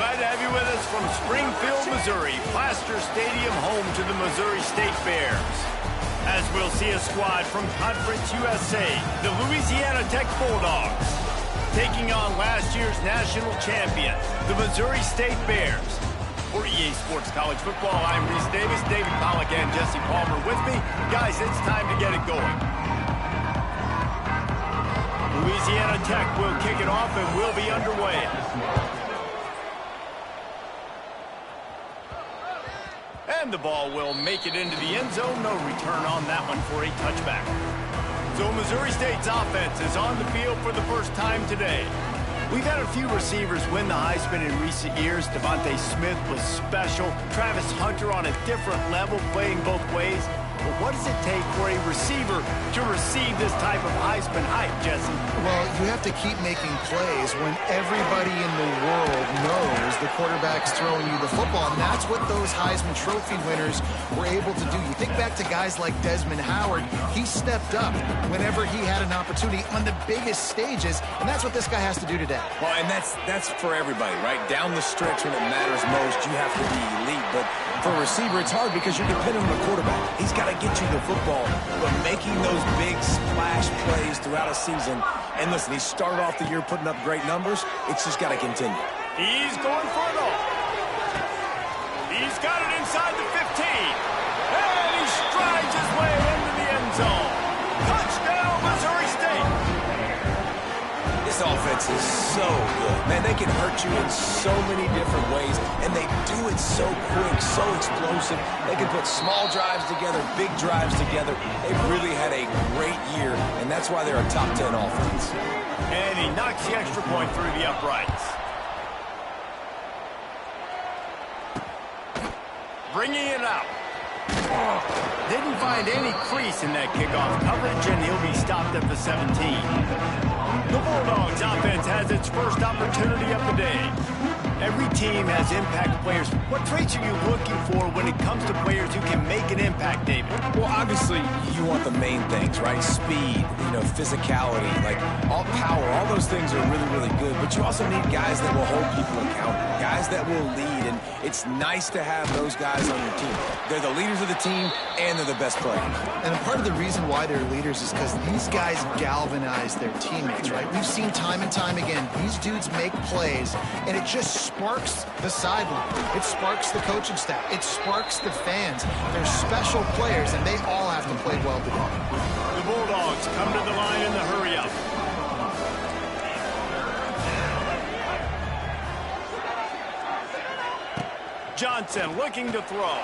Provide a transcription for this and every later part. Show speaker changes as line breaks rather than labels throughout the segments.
Glad to have you with us from Springfield, Missouri, Plaster Stadium, home to the Missouri State Bears. As we'll see a squad from Conference USA, the Louisiana Tech Bulldogs, taking on last year's national champion, the Missouri State Bears. For EA Sports College Football, I'm Reese Davis, David Pollack, and Jesse Palmer with me. Guys, it's time to get it going. Louisiana Tech will kick it off and we'll be underway. And the ball will make it into the end zone. No return on that one for a touchback. So Missouri State's offense is on the field for the first time today. We've had a few receivers win the Heisman in recent years. Devontae Smith was special. Travis Hunter on a different level, playing both ways. But what does it take for a receiver to receive this type of Heisman hype, Jesse?
Well, you have to keep making plays when everybody in the world knows the quarterback's throwing you the football, and that's what those Heisman Trophy winners were able to do. You think back to guys like Desmond Howard. He stepped up whenever he had an opportunity on the biggest stages, and that's what this guy has to do today.
Well, and that's for everybody, right? Down the stretch when it matters most, you have to be elite. But for a receiver, it's hard because you're dependent on the quarterback. He's got to get you the football, but making those big splash plays throughout a season. And listen, he started off the year putting up great numbers. It's just got to continue.
He's going for it all. He's got it inside the 15. And he strides his way into the end zone. Touchdown, Missouri State.
This offense is so good. Man, they can hurt you in so many different ways, and they do it so quick, so explosive. They can put small drives together, big drives together. They've really had a great year, and that's why they're a top 10 offense.
And he knocks the extra point through the uprights. Bringing it out. Didn't find any crease in that kickoff coverage, and he'll be stopped at the 17. The Bulldogs offense has its first opportunity of the day. Every team has impact players. What traits are you looking for when it comes to players who can make an impact, David?
Well, obviously, you want the main things, right? Speed, physicality, like all power, all those things are really, really good. But you also need guys that will hold people accountable, guys that will lead. And it's nice to have those guys on your team. They're the leaders of the team, and they're the best players.
And part of the reason why they're leaders is because these guys galvanize their teammates, right? We've seen time and time again, these dudes make plays, and it just sparks the sideline. It sparks the coaching staff. It sparks the fans. They're special players, and they all have to play well together.
The Bulldogs come to the line in the hurry-up. Johnson looking to throw.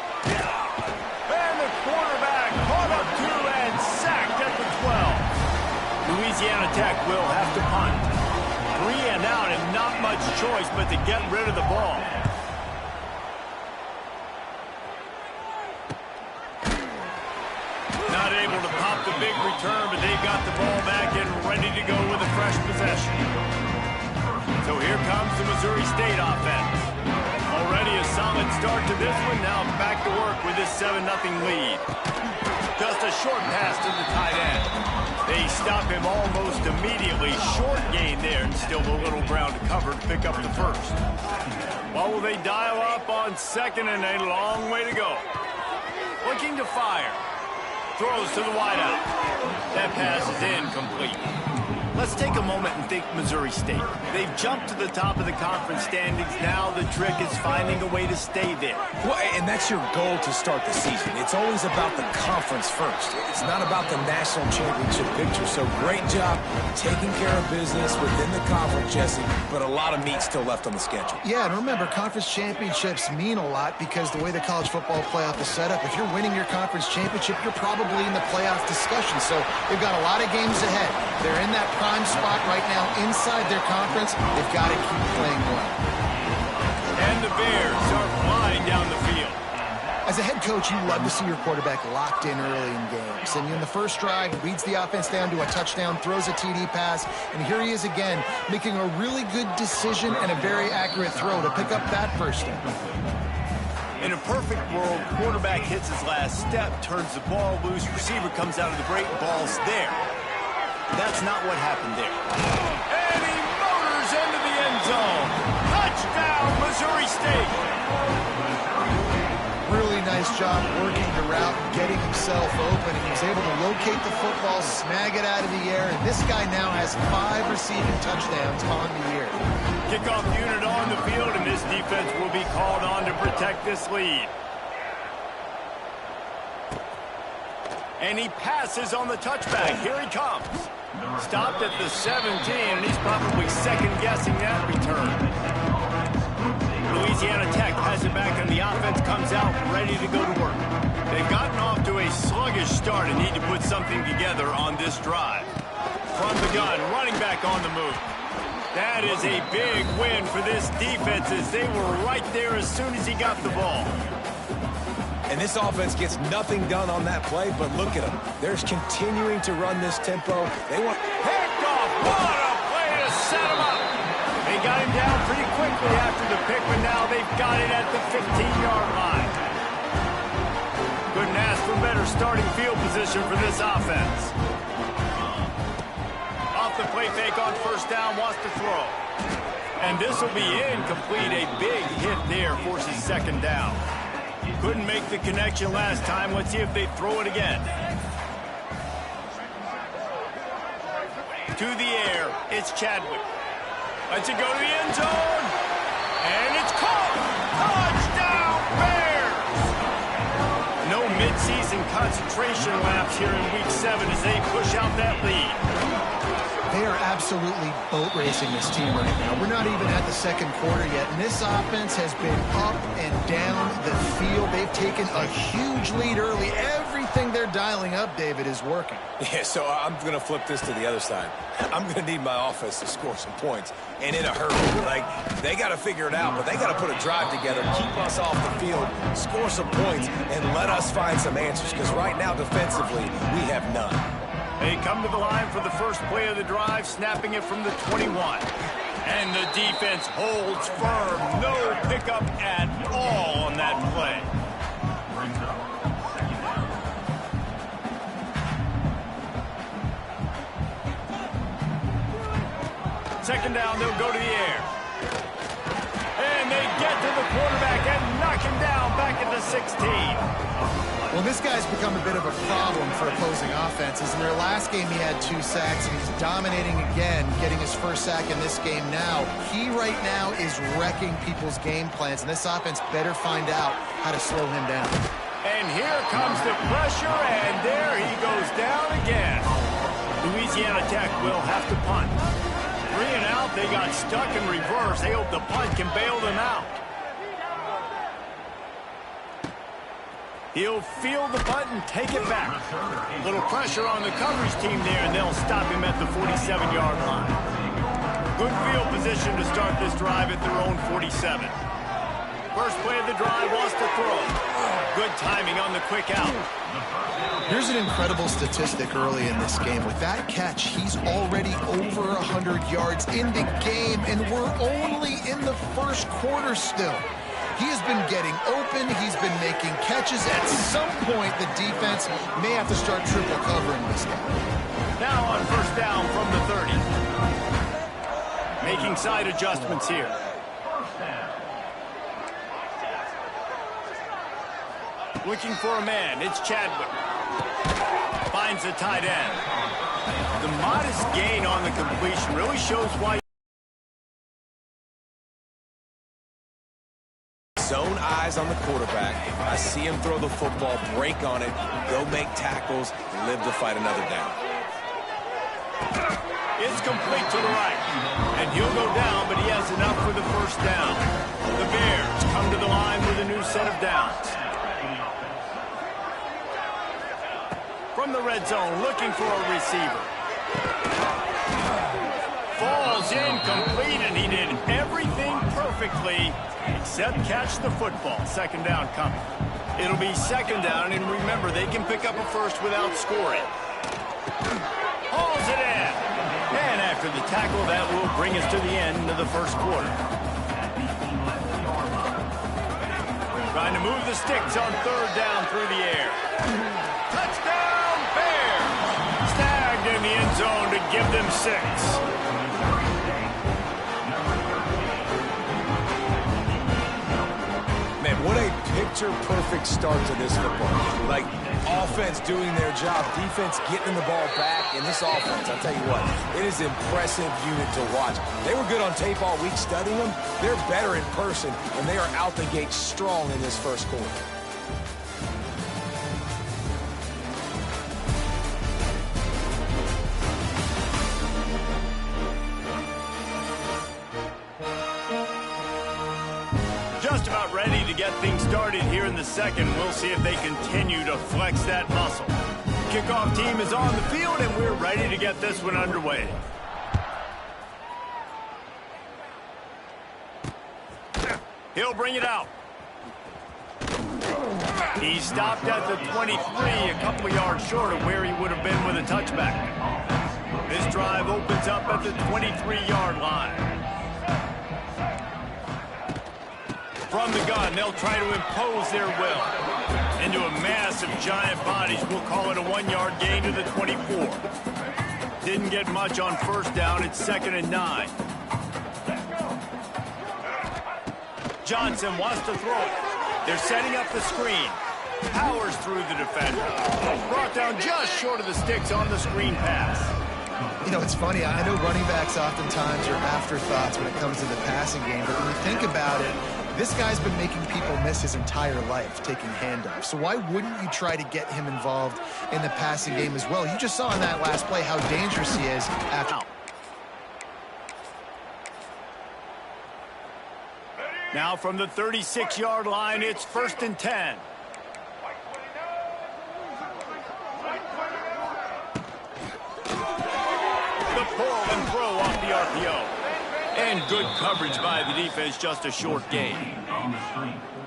And the quarterback caught up to and sacked at the 12. Louisiana Tech will have to punt. 3 and out and not much choice but to get rid of the ball. Not able to pop the big return, but they've got the ball back and ready to go with a fresh possession. So here comes the Missouri State offense. Already a solid start to this one. Now back to work with this 7-0 lead. Just a short pass to the tight end. They stop him almost immediately. Short gain there, and still a little ground to cover to pick up the first. Well, will they dial up on second, and a long way to go. Looking to fire. Throws to the wideout. That pass is incomplete. Let's take a moment and think Missouri State. They've jumped to the top of the conference standings. Now the trick is finding a way to stay there.
Well, and that's your goal to start the season. It's always about the conference first. It's not about the national championship picture. So great job taking care of business within the conference, Jesse, but a lot of meat still left on the schedule.
Yeah, and remember, conference championships mean a lot because the way the college football playoff is set up, if you're winning your conference championship, you're probably in the playoff discussion. So they've got a lot of games ahead. They're in that prime spot right now inside their conference. They've got to keep playing well.
And the Bears are flying down the field.
As a head coach, you love to see your quarterback locked in early in games. And in the first drive, leads the offense down to a touchdown, throws a TD pass, and here he is again, making a really good decision and a very accurate throw to pick up that first down.
In a perfect world, quarterback hits his last step, turns the ball loose, receiver comes out of the break, ball's there. That's not what happened there. And he motors into the end zone. Touchdown, Missouri. Missouri State.
Really nice job working the route, getting himself open, and he was able to locate the football, snag it out of the air, and this guy now has 5 receiving touchdowns on the year.
Kickoff unit on the field, and this defense will be called on to protect this lead. And he passes on the touchback. Here he comes. Stopped at the 17, and he's probably second-guessing that return. Louisiana Tech has it back, and the offense comes out ready to go to work. They've gotten off to a sluggish start and need to put something together on this drive. From the gun, running back on the move. That is a big win for this defense as they were right there as soon as he got the ball.
And this offense gets nothing done on that play, but look at them. They're continuing to run this tempo. They want...
Picked off! What a play to set him up! They got him down pretty quickly after the pick, but now they've got it at the 15-yard line. Couldn't ask for better starting field position for this offense. Off the play fake on first down, wants to throw. And this will be incomplete. A big hit there forces second down. Couldn't make the connection last time. Let's see if they throw it again. To the air, it's Chadwick. Lets it go to the end zone. And it's caught. Touchdown, Bears! No midseason concentration laps here in Week 7 as they push out that lead.
They are absolutely boat racing this team right now. We're not even at the second quarter yet, and this offense has been up and down the field. They've taken a huge lead early. Everything they're dialing up, David, is working.
Yeah, so I'm going to flip this to the other side. I'm going to need my offense to score some points, and in a hurry. Like, they got to figure it out, but they got to put a drive together, keep us off the field, score some points, and let us find some answers, because right now, defensively, we have none.
They come to the line for the first play of the drive, snapping it from the 21. And the defense holds firm. No pickup at all on that play. Second down, they'll go to the air. And they get to the quarterback and knock him down back at the 16.
Well, this guy's become a bit of a problem for opposing offenses. In their last game, he had 2 sacks, and he's dominating again, getting his first sack in this game now. He right now is wrecking people's game plans, and this offense better find out how to slow him down.
And here comes the pressure, and there he goes down again. Louisiana Tech will have to punt. 3 and out, they got stuck in reverse. They hope the punt can bail them out. He'll field the punt and take it back. A little pressure on the coverage team there, and they'll stop him at the 47-yard line. Good field position to start this drive at their own 47. First play of the drive, wants to throw. Good timing on the quick out.
Here's an incredible statistic early in this game. With that catch, he's already over 100 yards in the game, and we're only in the first quarter still. He has been getting open. He's been making catches. At some point, the defense may have to start triple covering this game.
Now on first down from the 30. Making side adjustments here. Looking for a man. It's Chadwick. Finds the tight end. The modest gain on the completion really shows why.
Zone eyes on the quarterback. I see him throw the football, break on it, go make tackles, live to fight another down.
It's complete to the right. And he'll go down, but he has enough for the first down. The Bears come to the line with a new set of downs. From the red zone, looking for a receiver. Falls incomplete, and he did everything perfectly except catch the football. Second down coming. It'll be second down, and remember, they can pick up a first without scoring. Hauls it in. And after the tackle, that will bring us to the end of the first quarter. Trying to move the sticks on third down through the air. Touchdown, Bears! Snagged in the end zone to give them 6.
picture-perfect start to this football game. Like, offense doing their job, defense getting the ball back, and this offense, I'll tell you what, it is an impressive unit to watch. They were good on tape all week studying them. They're better in person, and they are out the gate strong in this first quarter.
Just about ready to get things started here in the second. We'll see if they continue to flex that muscle. Kickoff team is on the field, and we're ready to get this one underway. He'll bring it out. He stopped at the 23, a couple of yards short of where he would have been with a touchback. This drive opens up at the 23-yard line. From the gun, they'll try to impose their will. Into a mass of giant bodies, we'll call it a 1-yard gain to the 24. Didn't get much on first down. It's 2nd and 9. Johnson wants to throw it. They're setting up the screen. Powers through the defender. Brought down just short of the sticks on the screen pass.
You know, it's funny. I know running backs oftentimes are afterthoughts when it comes to the passing game, but when you think about it, this guy's been making people miss his entire life taking handoffs. So why wouldn't you try to get him involved in the passing game as well? You just saw in that last play how dangerous he is after.
Now from the 36-yard line, it's 1st and 10. The pull and throw off the RPO. And good coverage by the defense, just a short gain.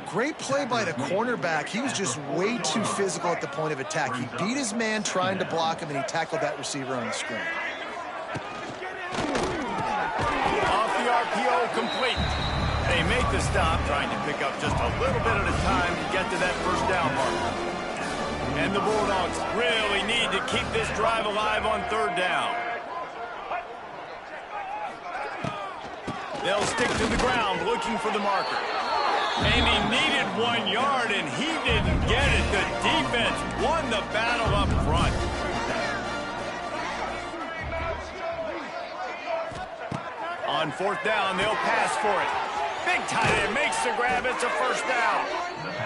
Great play by the cornerback. He was just way too physical at the point of attack. He beat his man trying to block him, and he tackled that receiver on the screen.
Off the RPO, complete. They make the stop, trying to pick up just a little bit at a time to get to that first down mark. And the Bulldogs really need to keep this drive alive on 3rd down. They'll stick to the ground looking for the marker. And he needed 1 yard, and he didn't get it. The defense won the battle up front. On 4th down, they'll pass for it. Big tight end makes the grab. It's a first down.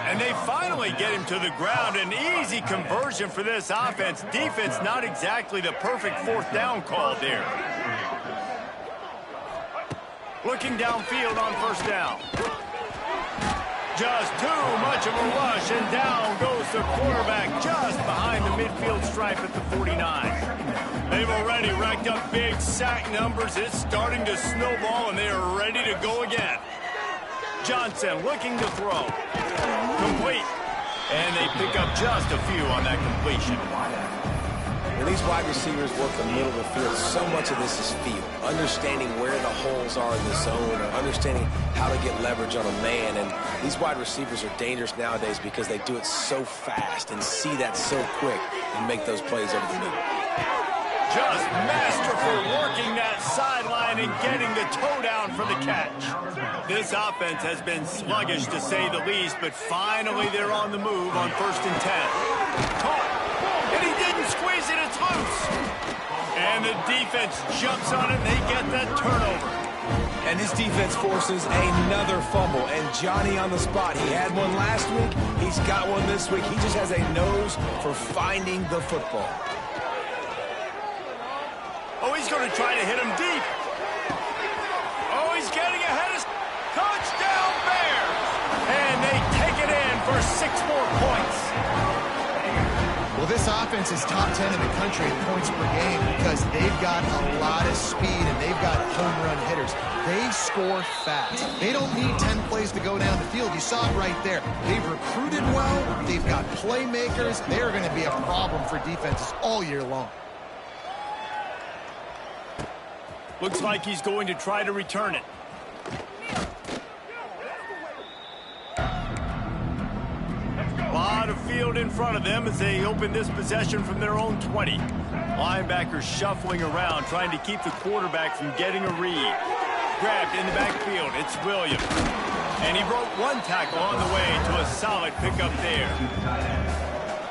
And they finally get him to the ground. An easy conversion for this offense. Defense not exactly the perfect 4th down call there. Looking downfield on 1st down. Just too much of a rush, and down goes the quarterback just behind the midfield stripe at the 49. They've already racked up big sack numbers. It's starting to snowball, and they are ready to go again. Johnson looking to throw. Complete. And they pick up just a few on that completion.
When these wide receivers work the middle of the field, so much of this is feel. Understanding where the holes are in the zone, or understanding how to get leverage on a man. And these wide receivers are dangerous nowadays because they do it so fast and see that so quick and make those plays over the middle.
Just masterful working that sideline and getting the toe down for the catch. This offense has been sluggish to say the least, but finally they're on the move on 1st and 10. Caught. And he didn't squeeze it, it's loose. And the defense jumps on it, and they get that turnover.
And this defense forces another fumble. And Johnny on the spot. He had one last week. He's got one this week. He just has a nose for finding the football.
Oh, he's going to try to hit him deep. Oh, he's getting ahead of... Touchdown, Bears! And they take it in for 6 more points.
Well, this offense is top 10 in the country in points per game because they've got a lot of speed and they've got home run hitters. They score fast. They don't need 10 plays to go down the field. You saw it right there. They've recruited well. They've got playmakers. They're going to be a problem for defenses all year long.
Looks like he's going to try to return it. A lot of field in front of them as they open this possession from their own 20. Linebackers shuffling around, trying to keep the quarterback from getting a read. Grabbed in the backfield. It's Williams. And he broke one tackle on the way to a solid pickup there.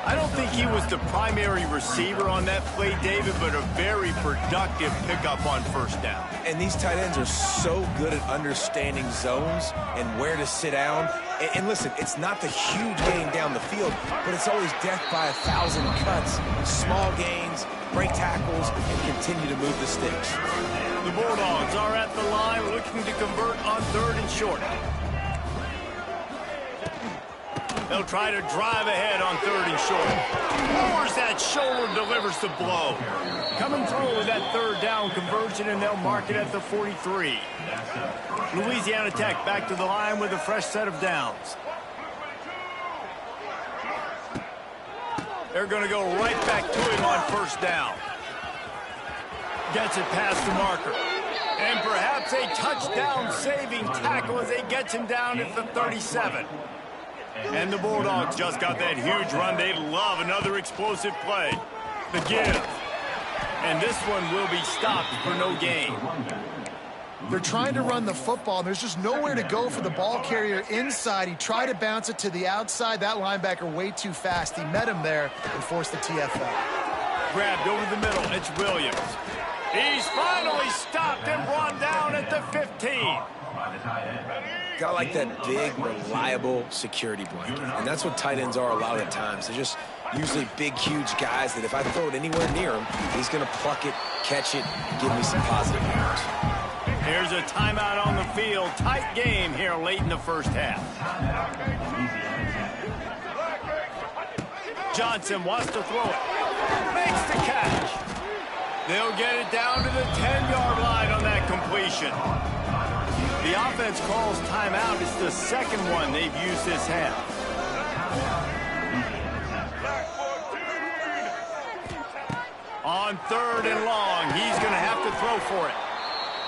I don't think he was the primary receiver on that play, David, but a very productive pickup on first down.
And these tight ends are so good at understanding zones and where to sit down. And listen, it's not the huge gain down the field, but it's always death by 1,000 cuts, small gains, break tackles, and continue to move the sticks.
The Bulldogs are at the line looking to convert on 3rd and short. They'll try to drive ahead on 3rd and short. Lowers that shoulder, delivers the blow. Coming through with that 3rd down conversion, and they'll mark it at the 43. Louisiana Tech back to the line with a fresh set of downs. They're going to go right back to him on first down. Gets it past the marker. And perhaps a touchdown-saving tackle as he gets him down at the 37. And the Bulldogs just got that huge run. They love another explosive play. The give. And this one will be stopped for no gain.
They're trying to run the football, and there's just nowhere to go for the ball carrier inside. He tried to bounce it to the outside. That linebacker way too fast. He met him there and forced the TFL.
Grabbed over the middle. It's Williams. He's finally stopped and brought down at the 15.
Got like that big, reliable security blanket. And that's what tight ends are a lot of the times. They're just usually big, huge guys that if I throw it anywhere near him, he's going to pluck it, catch it, and give me some positive yards.
Here's a timeout on the field. Tight game here late in the first half. Johnson wants to throw it. Makes the catch. They'll get it down to the 10-yard line on that completion. The offense calls timeout. It's the second one they've used this half. On 3rd and long, he's going to have to throw for it.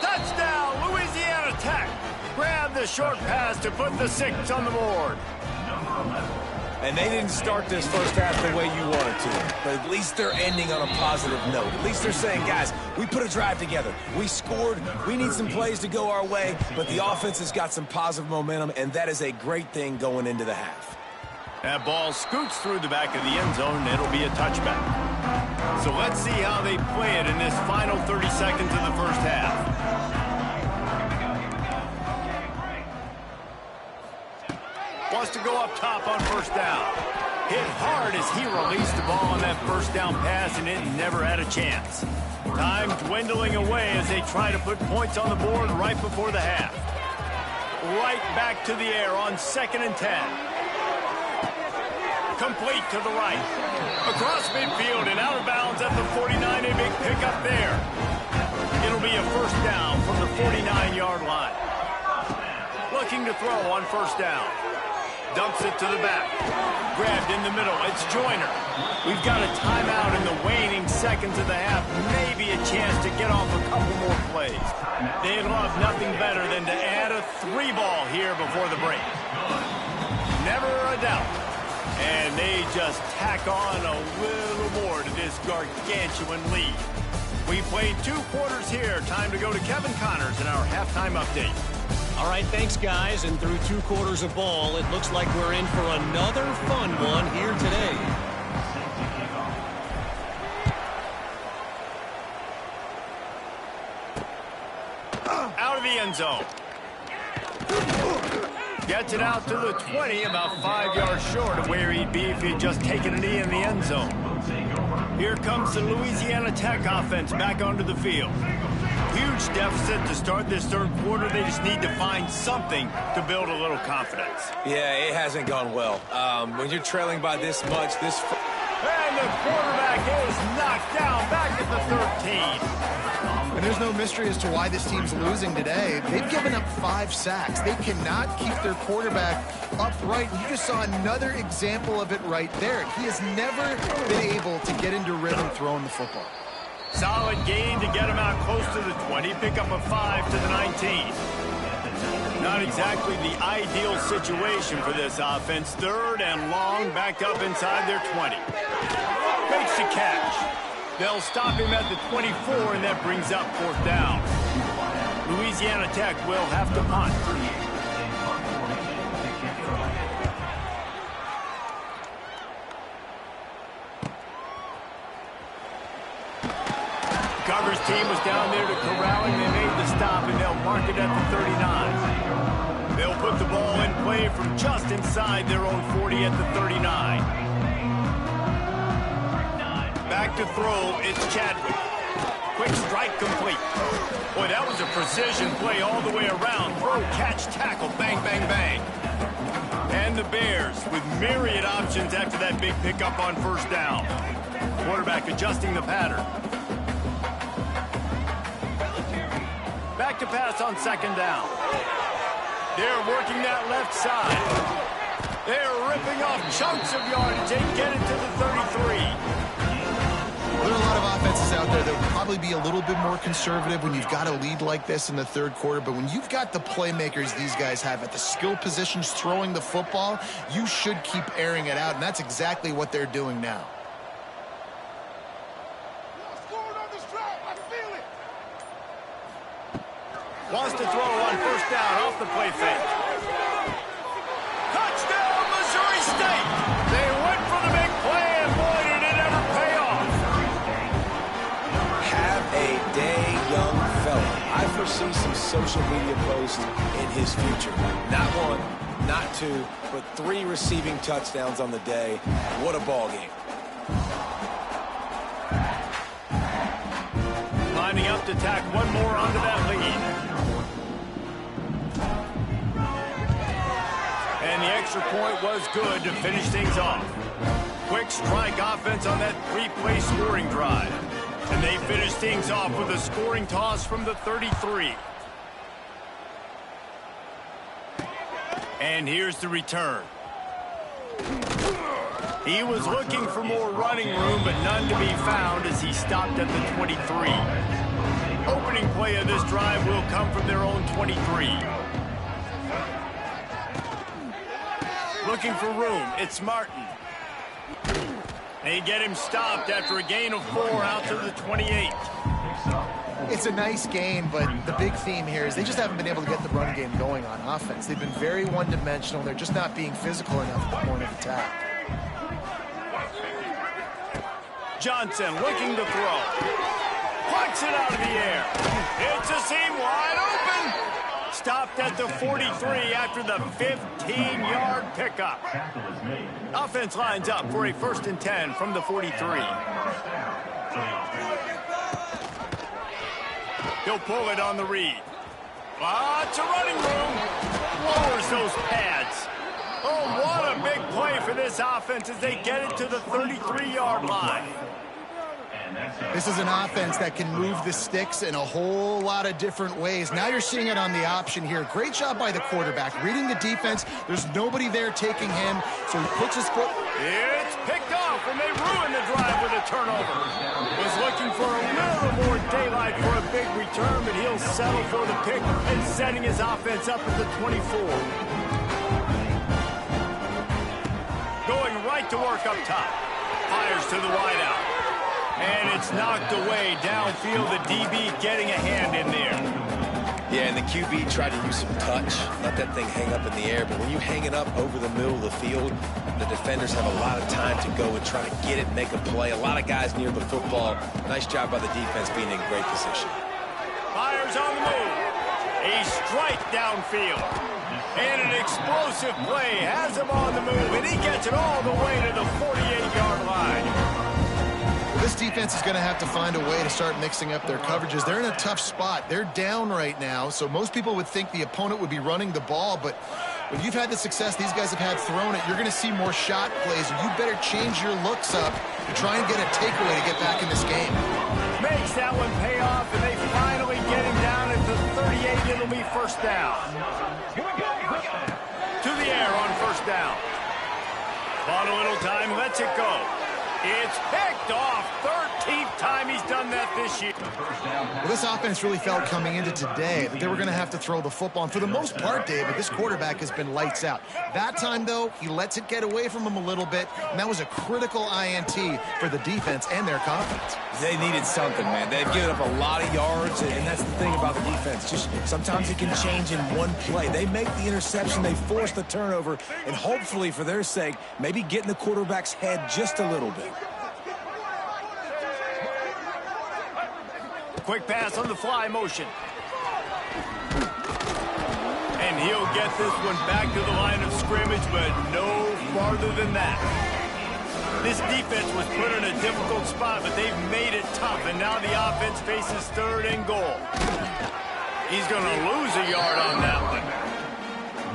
Touchdown, Louisiana Tech. Grab the short pass to put the 6 on the board.
And they didn't start this first half the way you wanted to, but at least they're ending on a positive note. At least they're saying, guys, we put a drive together. We scored. We need some plays to go our way, but the offense has got some positive momentum, and that is a great thing going into the half.
That ball scoots through the back of the end zone, and it'll be a touchback. So let's see how they play it in this final 30 seconds of the first half. Wants to go up top on first down. Hit hard as he released the ball on that first down pass, and it never had a chance. Time dwindling away as they try to put points on the board right before the half. Right back to the air on 2nd and 10. Complete to the right. Across midfield and out of bounds at the 49. A big pickup there. It'll be a first down from the 49-yard line. Looking to throw on first down. Dumps it to the back. Grabbed in the middle. It's Joyner. We've got a timeout in the waning seconds of the half. Maybe a chance to get off a couple more plays. They'd love nothing better than to add a 3-ball here before the break. Never a doubt. And they just tack on a little more to this gargantuan lead. We played 2 quarters here. Time to go to Kevin Connors in our halftime update.
All right, thanks, guys. And through 2 quarters of ball, it looks like we're in for another fun one here today.
Out of the end zone. Gets it out to the 20, about 5 yards short of where he'd be if he'd just taken a knee in the end zone. Here comes the Louisiana Tech offense back onto the field. Huge deficit to start this 3rd quarter. They just need to find something to build a little confidence.
Yeah, it hasn't gone well. When you're trailing by this much,
And the quarterback is knocked down back at the 13.
And there's no mystery as to why this team's losing today. They've given up 5 sacks. They cannot keep their quarterback upright. And you just saw another example of it right there. He has never been able to get into rhythm throwing the football.
Solid gain to get him out close to the 20. Pick up a 5 to the 19. Not exactly the ideal situation for this offense. 3rd and long, back up inside their 20. Makes the catch. They'll stop him at the 24, and that brings up 4th down. Louisiana Tech will have to punt. Coverage team was down there to corral him. They made the stop, and they'll mark it at the 39. They'll put the ball in play from just inside their own 40 at the 39. Back to throw, it's Chadwick. Quick strike complete. Boy, that was a precision play all the way around. Throw, catch, tackle, bang, bang, bang. And the Bears with myriad options after that big pickup on first down. Quarterback adjusting the pattern. Back to pass on second down. They're working that left side. They're ripping off chunks of yardage. They get it to the 33.
There are a lot of offenses out there that will probably be a little bit more conservative when you've got a lead like this in the third quarter. But when you've got the playmakers these guys have at the skill positions throwing the football, you should keep airing it out. And that's exactly what they're doing now.
Wants to throw on first down off the play fake. Touchdown, Missouri State! They went for the big play, and boy, did it ever pay off.
Have a day, young fella. I foresee some social media posts in his future. Not one, not two, but 3 receiving touchdowns on the day. What a ball game.
Lining up to tack one more onto that lead. And the extra point was good to finish things off. Quick strike offense on that 3-play scoring drive. And they finish things off with a scoring toss from the 33. And here's the return. He was looking for more running room, but none to be found as he stopped at the 23. Opening play of this drive will come from their own 23. Looking for room, it's Martin. They get him stopped after a gain of 4 out to the 28.
It's a nice game, but the big theme here is they just haven't been able to get the run game going on offense. They've been very one-dimensional. They're just not being physical enough at the point of attack.
Johnson looking to throw. Plucks it out of the air. It's a seam wide open. Stopped at the 43 after the 15-yard pickup. Offense lines up for a 1st and 10 from the 43. He'll pull it on the read. Lots of running room. Lowers those pads. Oh, what a big play for this offense as they get it to the 33-yard line.
This is an offense that can move the sticks in a whole lot of different ways. Now you're seeing it on the option here. Great job by the quarterback. Reading the defense. There's nobody there taking him, so he puts his foot.
It's picked off, and they ruin the drive with a turnover. Was looking for a little more daylight for a big return, but he'll settle for the pick and setting his offense up at the 24. Going right to work up top. Fires to the wideout. And it's knocked away downfield. The DB getting a hand in there.
Yeah, and the QB tried to use some touch. Let that thing hang up in the air. But when you hang it up over the middle of the field, the defenders have a lot of time to go and try to get it, make a play. A lot of guys near the football. Nice job by the defense being in great position.
Fires on the move. A strike downfield. And an explosive play has him on the move, and he gets it all the way to the 48-yard line.
This defense is going to have to find a way to start mixing up their coverages. They're in a tough spot. They're down right now, so most people would think the opponent would be running the ball, but when you've had the success these guys have had throwing it, you're going to see more shot plays, and you better change your looks up to try and get a takeaway to get back in this game.
Makes that one pay off, and they finally get him down at the 38. It'll be first down. To the air on first down. Bought a little time, lets it go. It's picked off. 13th time he's done that this year.
Well, this offense really felt coming into today that they were going to have to throw the football. And for the most part, David, this quarterback has been lights out. That time, though, he lets it get away from him a little bit, and that was a critical INT for the defense and their confidence.
They needed something, man. They've given up a lot of yards, and that's the thing about the defense. Just sometimes it can change in one play. They make the interception, they force the turnover, and hopefully, for their sake, maybe get in the quarterback's head just a little bit.
quick pass on the fly motion. And he'll get this one back to the line of scrimmage, but no farther than that. This defense was put in a difficult spot, but they've made it tough, and now the offense faces 3rd and goal. He's going to lose a yard on that one.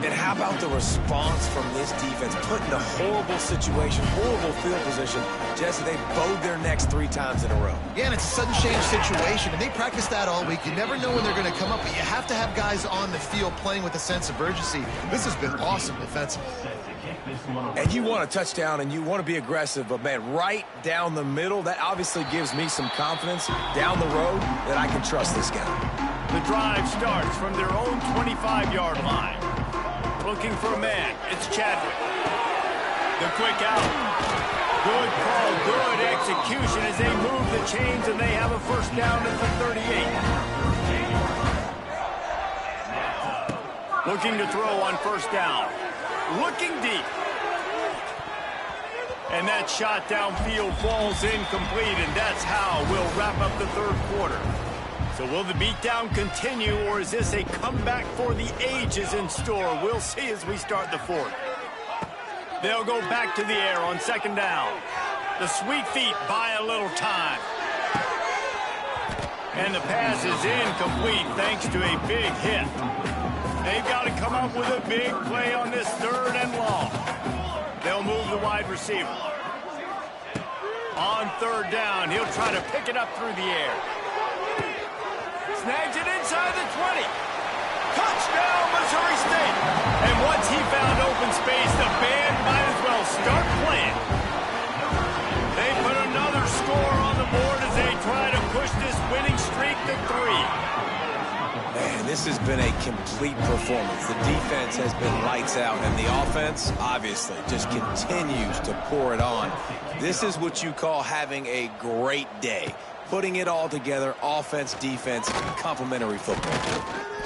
And how about the response from this defense? Put in a horrible situation, horrible field position. Jesse, they bowed their necks 3 times in a row.
Yeah, and it's a sudden change situation, and they practice that all week. You never know when they're going to come up, but you have to have guys on the field playing with a sense of urgency. This has been awesome defensively.
And you want a touchdown, and you want to be aggressive, but, man, right down the middle, that obviously gives me some confidence down the road that I can trust this guy.
The drive starts from their own 25-yard line. Looking for a man. It's Chadwick. The quick out. Good call, good execution as they move the chains, and they have a first down at the 38. Looking to throw on first down. Looking deep. And that shot downfield falls incomplete, and that's how we'll wrap up the 3rd quarter. So will the beatdown continue, or is this a comeback for the ages in store? We'll see as we start the 4th. They'll go back to the air on 2nd down. The sweet feet buy a little time. And the pass is incomplete thanks to a big hit. They've got to come up with a big play on this 3rd and long. They'll move the wide receiver. On 3rd down, he'll try to pick it up through the air. Snags it inside the 20. Touchdown, Missouri State. And once he found open space, the band might as well start playing. They put another score on the board as they try to push this winning streak to 3.
Man, this has been a complete performance. The defense has been lights out, and the offense, obviously, just continues to pour it on. This is what you call having a great day. Putting it all together, offense, defense, complementary football.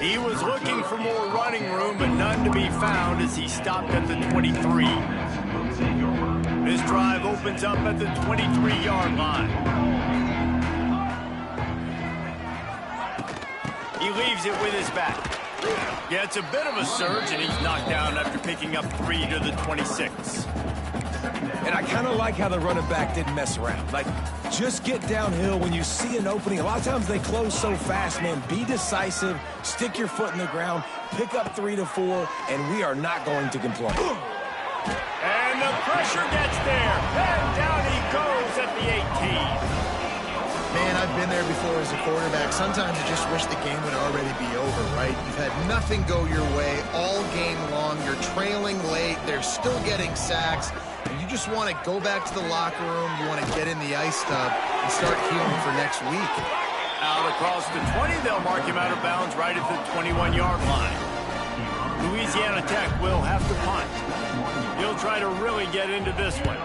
He was looking for more running room, but none to be found as he stopped at the 23. This drive opens up at the 23-yard line. He leaves it with his back. Yeah, it's a bit of a surge, and he's knocked down after picking up 3 to the 26.
And I kind of like how the running back didn't mess around. Like, just get downhill when you see an opening. A lot of times they close so fast, man. Be decisive, stick your foot in the ground, pick up 3 to 4, and we are not going to complain.
And the pressure gets there. And down he goes at the 18.
Man, I've been there before as a quarterback. Sometimes you just wish the game would already be over, right? You've had nothing go your way all game long. You're trailing late. They're still getting sacks. And you just want to go back to the locker room. You want to get in the ice tub and start healing for next week.
Out across the 20, they'll mark him out of bounds right at the 21-yard line. Louisiana Tech will have to punt. He'll try to really get into this one.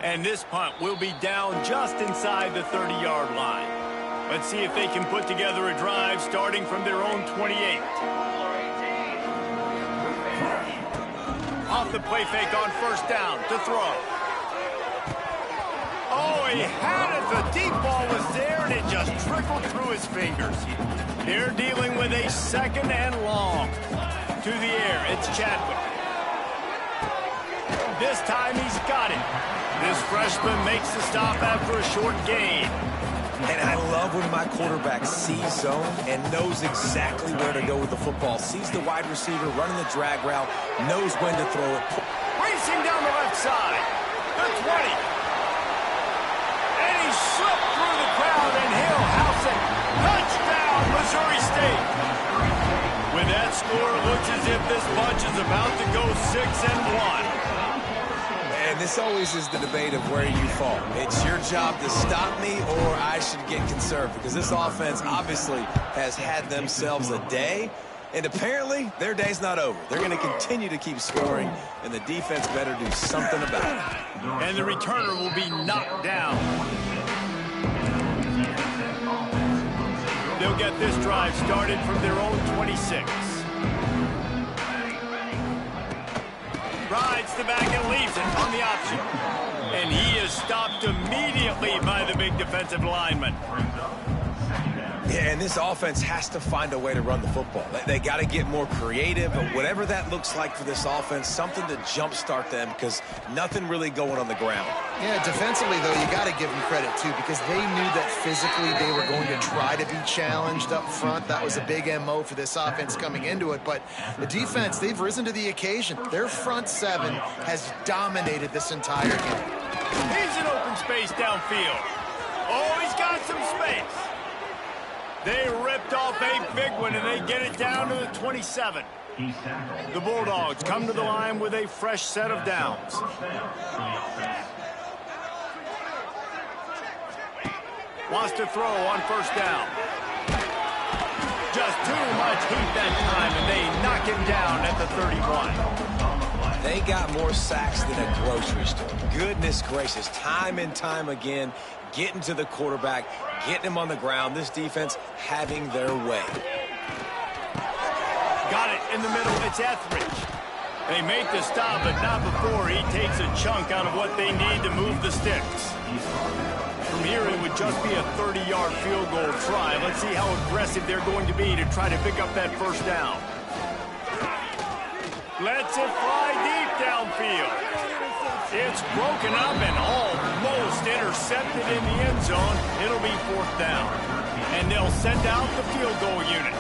And this punt will be down just inside the 30-yard line. Let's see if they can put together a drive starting from their own 28. Off the play fake on first down to throw. Oh, he had it. The deep ball was there, and it just trickled through his fingers. They're dealing with a 2nd and long. To the air, it's Chadwick. This time he's got it. This freshman makes the stop after a short gain.
And I love when my quarterback sees zone and knows exactly where to go with the football. Sees the wide receiver running the drag route, knows when to throw it.
Racing down the left side. The 20. And he slipped through the crowd, and he'll house it. Touchdown, Missouri State. With that score, it looks as if this bunch is about to go 6-1.
And this always is the debate of where you fall. It's your job to stop me, or I should get conserved, because this offense obviously has had themselves a day, and apparently their day's not over. They're going to continue to keep scoring, and the defense better do something about it.
And the returner will be knocked down. They'll get this drive started from their own 26. Rides the back and leaves it on the option. And he is stopped immediately by the big defensive lineman.
Yeah, and this offense has to find a way to run the football. They got to get more creative, but whatever that looks like for this offense, something to jumpstart them because nothing really going on the ground.
Yeah, defensively, though, you got to give them credit, too, because they knew that physically they were going to try to be challenged up front. That was a big MO for this offense coming into it. But the defense, they've risen to the occasion. Their front seven has dominated this entire game.
He's in open space downfield. Oh, he's got some space. They ripped off a big one, and they get it down to the 27. The Bulldogs come to the line with a fresh set of downs. Wants to throw on first down. Just too much heat that time, and they knock him down at the 31.
They got more sacks than a grocery store. Goodness gracious, time and time again, getting to the quarterback, getting him on the ground. This defense having their way.
Got it in the middle. It's Etheridge. They make the stop, but not before he takes a chunk out of what they need to move the sticks. From here, it would just be a 30-yard field goal try. Let's see how aggressive they're going to be to try to pick up that first down. Lets it fly deep downfield. It's broken up and almost intercepted in the end zone. It'll be fourth down. And they'll send out the field goal unit.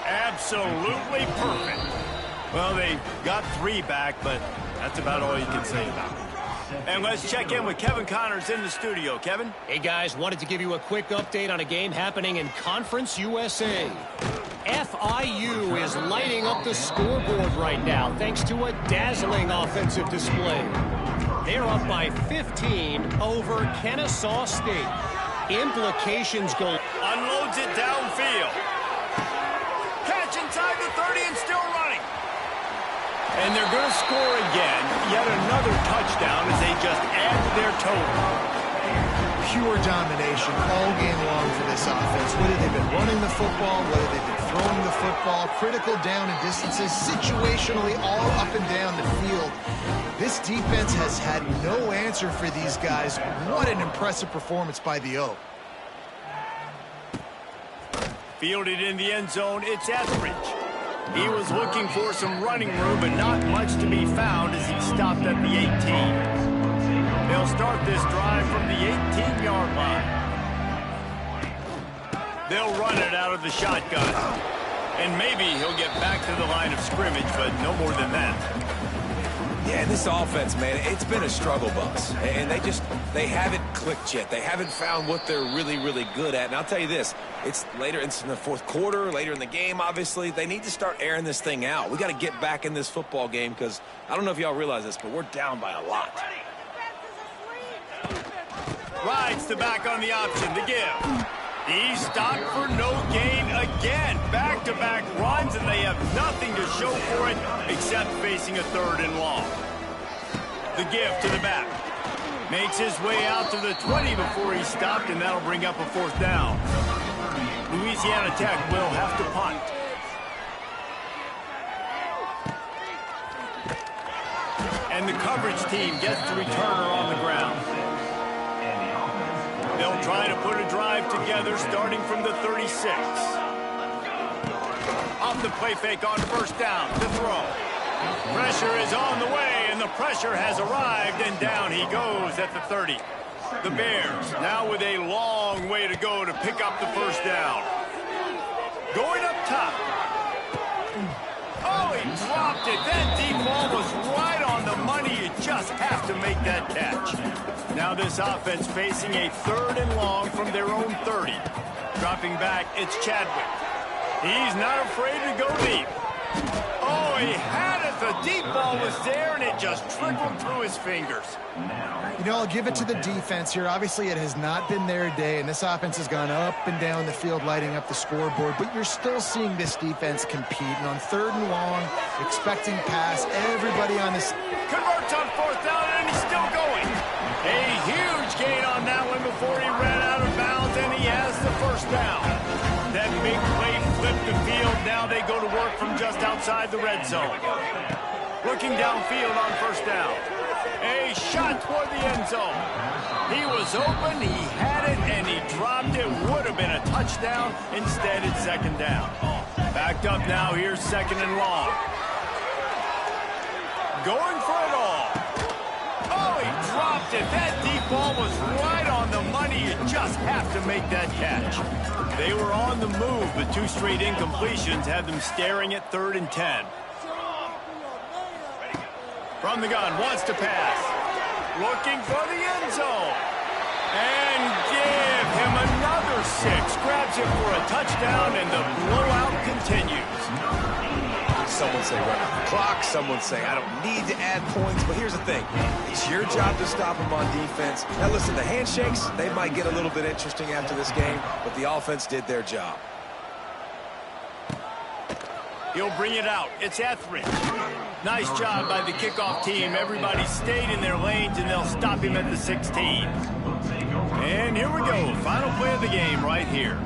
Absolutely perfect. Well, they got 3 back, but that's about all you can say about it. And let's check in with Kevin Connors in the studio. Kevin?
Hey, guys, wanted to give you a quick update on a game happening in Conference USA. FIU is lighting up the scoreboard right now thanks to a dazzling offensive display. They're up by 15 over Kennesaw State. Implications go.
Unloads it downfield. Catch inside the 30 and still running. And they're going to score again. Yet another touchdown as they just add to their total.
Pure domination all game long for this offense. Whether they've been running the football, whether they've been throwing the football, critical down and distances, situationally all up and down the field. This defense has had no answer for these guys. What an impressive performance by the O.
Fielded in the end zone, it's Etheridge. He was looking for some running room, but not much to be found as he stopped at the 18. They'll start this drive from the 18-yard line. They'll run it out of the shotgun. And maybe he'll get back to the line of scrimmage, but no more than that.
Yeah, this offense, man, it's been a struggle bus. And they haven't clicked yet. They haven't found what they're really, really good at. And I'll tell you this, it's later in the fourth quarter, later in the game, obviously. They need to start airing this thing out. We got to get back in this football game because I don't know if y'all realize this, but we're down by a lot.
Rides the back on the option to give. He's stopped for no gain again. Back-to-back runs, and they have nothing to show for it except facing a 3rd and long. The give to the back. Makes his way out to the 20 before he's stopped, and that'll bring up a 4th down. Louisiana Tech will have to punt. And the coverage team gets the returner on the ground. They'll try to put a drive together starting from the 36. Off the play fake on first down to throw. Pressure is on the way, and the pressure has arrived, and down he goes at the 30. The Bears now with a long way to go to pick up the first down. Going up top. Oh, he dropped it. That deep ball was right on the money. You just have to make that catch. Now this offense facing a 3rd and long from their own 30. Dropping back, it's Chadwick. He's not afraid to go deep. Oh, he had it. The deep ball was there, and it just trickled through his fingers.
You know, I'll give it to the defense here. Obviously, it has not been their day, and this offense has gone up and down the field, lighting up the scoreboard. But you're still seeing this defense compete. And on 3rd and long, expecting pass, everybody on this.
Converts on 4th down, and he's still going. A huge gain on that one before he ran out of bounds, and he has the first down. That big play flipped the field. Now they go to work from just outside the red zone. Looking downfield on first down. A shot toward the end zone. He was open, he had it, and he dropped it. Would have been a touchdown. Instead, it's second down. Backed up now. Here's second and long. Going for it all. Oh, he dropped it. That deep ball was right on the money. You just have to make that catch. They were on the move, but 2 straight incompletions had them staring at 3rd and 10. From the gun, wants to pass. Looking for the end zone. And give him another 6. Grabs it for a touchdown, and the blowout continues.
Someone say run out the clock. Someone say I don't need to add points. But here's the thing. It's your job to stop him on defense. Now, listen, the handshakes, they might get a little bit interesting after this game, but the offense did their job.
He'll bring it out. It's Etheridge. Nice job by the kickoff team. Everybody stayed in their lanes, and they'll stop him at the 16. And here we go. Final play of the game right here.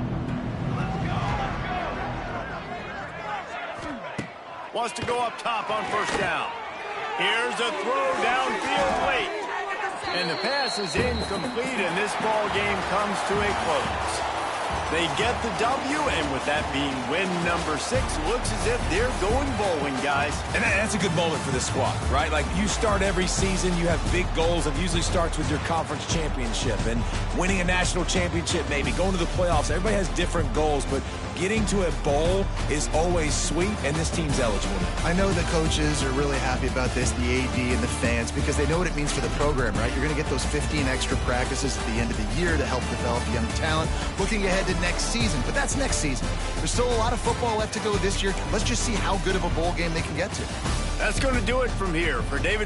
Wants to go up top on first down. Here's a throw downfield late. And the pass is incomplete, and this ball game comes to a close. They get the W, and with that being win number 6, looks as if they're going bowling, guys.
And that's a good moment for this squad, right? Like, you start every season, you have big goals, and usually starts with your conference championship and winning a national championship, maybe going to the playoffs. Everybody has different goals, but getting to a bowl is always sweet, and this team's eligible.
I know the coaches are really happy about this, the AD and the fans, because they know what it means for the program, right? You're going to get those 15 extra practices at the end of the year to help develop young talent, looking ahead to next season. But that's next season. There's still a lot of football left to go this year. Let's just see how good of a bowl game they can get to.
That's going to do it from here. For David